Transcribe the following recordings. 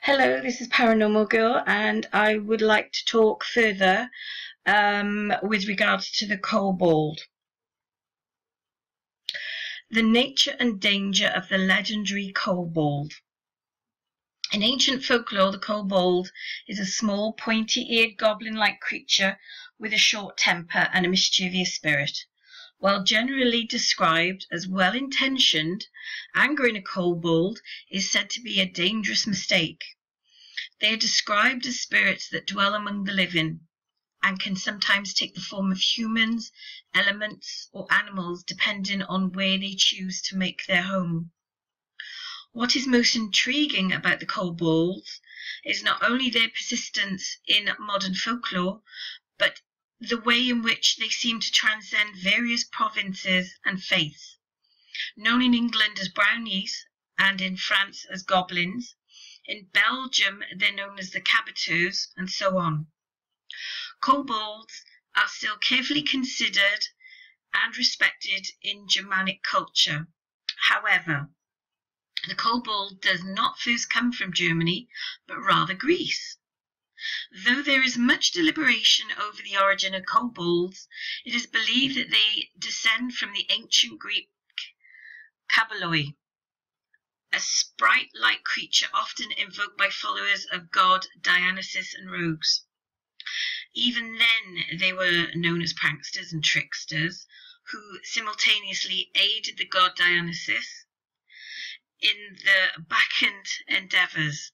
Hello, this is Paranormal Girl, and I would like to talk further with regards to the kobold. The nature and danger of the legendary kobold. In ancient folklore, the kobold is a small, pointy-eared, goblin-like creature with a short temper and a mischievous spirit. While generally described as well-intentioned, anger in a kobold is said to be a dangerous mistake. They are described as spirits that dwell among the living and can sometimes take the form of humans, elements, or animals depending on where they choose to make their home. What is most intriguing about the kobolds is not only their persistence in modern folklore, but the way in which they seem to transcend various provinces and faiths. Known in England as brownies and in France as goblins, in Belgium they're known as the caboteurs, and so on. Kobolds are still carefully considered and respected in Germanic culture. However, the kobold does not first come from Germany, but rather Greece. Though there is much deliberation over the origin of kobolds, it is believed that they descend from the ancient Greek kabaloi, a sprite-like creature often invoked by followers of god Dionysus and rogues. Even then, they were known as pranksters and tricksters, who simultaneously aided the god Dionysus in the Bacchant endeavours.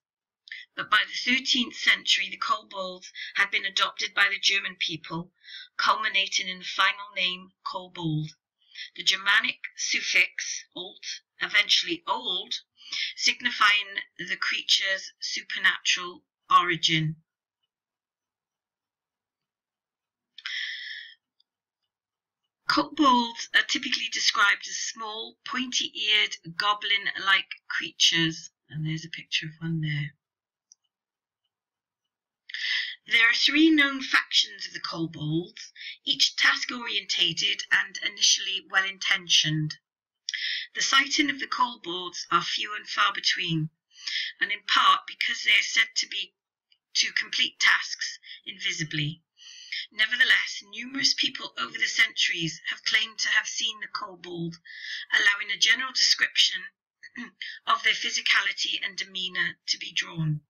But by the 13th century, the kobolds had been adopted by the German people, culminating in the final name kobold. The Germanic suffix "olt", eventually old, signifying the creature's supernatural origin. Kobolds are typically described as small, pointy-eared, goblin-like creatures, and there's a picture of one there. There are three known factions of the kobolds, each task-orientated and initially well-intentioned. The sighting of the kobolds are few and far between, and in part because they are said to complete tasks invisibly. Nevertheless, numerous people over the centuries have claimed to have seen the kobold, allowing a general description of their physicality and demeanour to be drawn.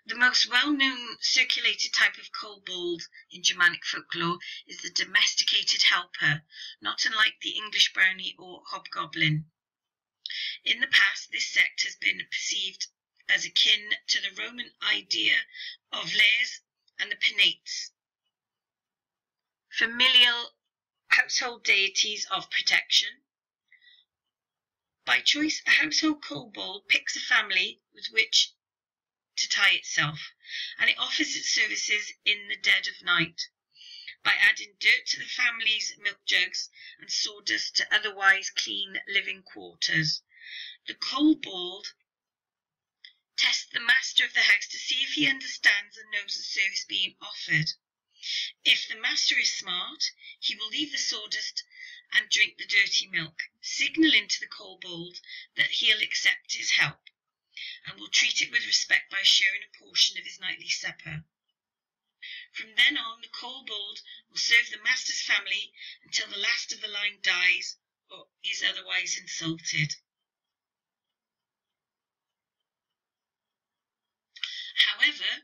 The most well-known circulated type of kobold in Germanic folklore is the domesticated helper, not unlike the English brownie or hobgoblin. In the past, this sect has been perceived as akin to the Roman idea of lares and the penates, familial household deities of protection. By choice, a household kobold picks a family with which to tie itself, and it offers its services in the dead of night by adding dirt to the family's milk jugs and sawdust to otherwise clean living quarters. The kobold tests the master of the house to see if he understands and knows the service being offered. If the master is smart, he will leave the sawdust and drink the dirty milk, signalling to the kobold that he'll accept his help and will treat it with respect by sharing a portion of his nightly supper. From then on, the kobold will serve the master's family until the last of the line dies or is otherwise insulted. However,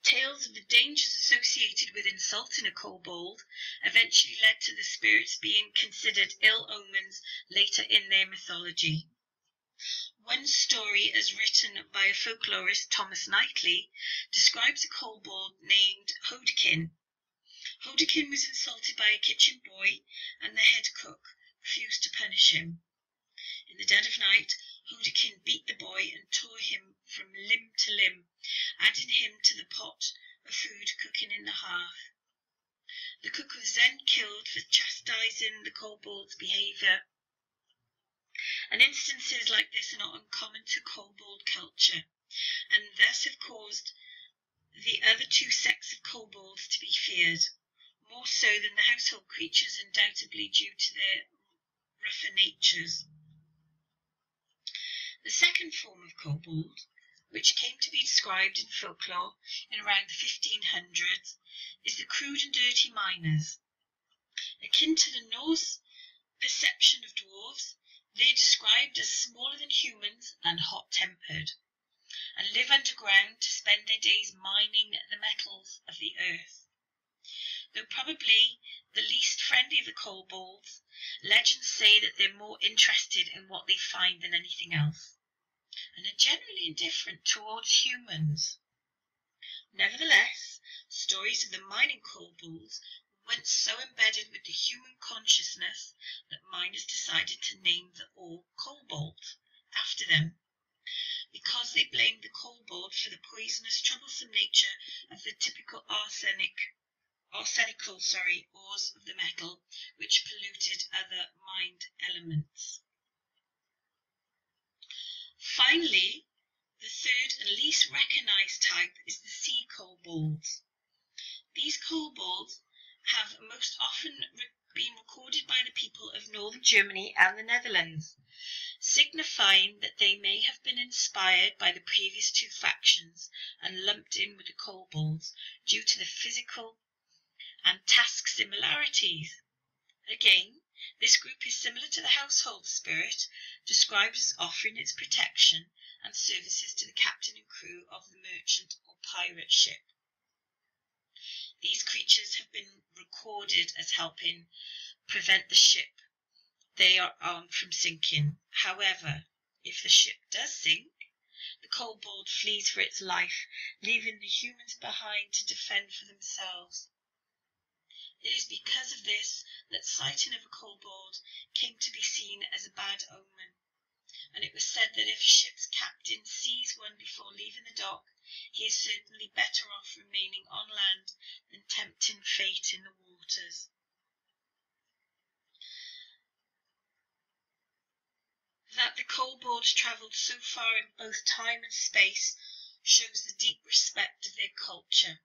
tales of the dangers associated with insulting a kobold eventually led to the spirits being considered ill omens later in their mythology. One story, as written by a folklorist, Thomas Knightley, describes a kobold named Hodekin. Hodekin was insulted by a kitchen boy, and the head cook refused to punish him. In the dead of night, Hodekin beat the boy and tore him from limb to limb, adding him to the pot of food cooking in the hearth. The cook was then killed for chastising the kobold's behaviour. And instances like this are not uncommon to kobold culture, and thus have caused the other two sects of kobolds to be feared, more so than the household creatures, undoubtedly due to their rougher natures. The second form of kobold, which came to be described in folklore in around the 1500s, is the crude and dirty miners. Akin to the Norse perception of dwarves, they are described as smaller than humans and hot-tempered, and live underground to spend their days mining the metals of the earth. Though probably the least friendly of the kobolds, legends say that they're more interested in what they find than anything else, and are generally indifferent towards humans. Nevertheless, stories of the mining kobolds were once so embedded with the human consciousness that miners decided to name the ore Kobold after them, because they blamed the kobold for the poisonous, troublesome nature of the typical arsenical ores of the metal, which polluted other mined elements. Finally, the third and least recognised type is the sea kobolds. These kobolds have most often been recorded by the people of northern Germany and the Netherlands, signifying that they may have been inspired by the previous two factions and lumped in with the kobolds due to the physical and task similarities. Again, this group is similar to the household spirit, described as offering its protection and services to the captain and crew of the merchant or pirate ship. These creatures have been recorded as helping prevent the ship they are on from sinking. However, if the ship does sink, the kobold flees for its life, leaving the humans behind to defend for themselves. It is because of this that sighting of a kobold came to be seen as a bad omen, and it was said that if a ship's captain sees one before leaving the dock, he is certainly better off remaining on land than tempting fate in the waters. That the kobolds travelled so far in both time and space shows the deep respect of their culture,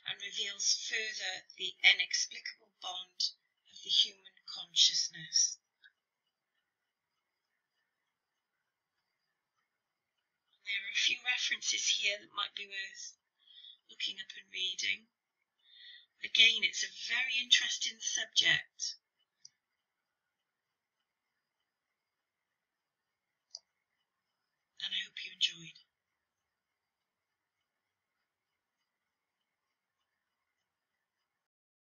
and reveals further the inexplicable bond of the human consciousness. There are a few references here that might be worth looking up and reading. Again, it's a very interesting subject.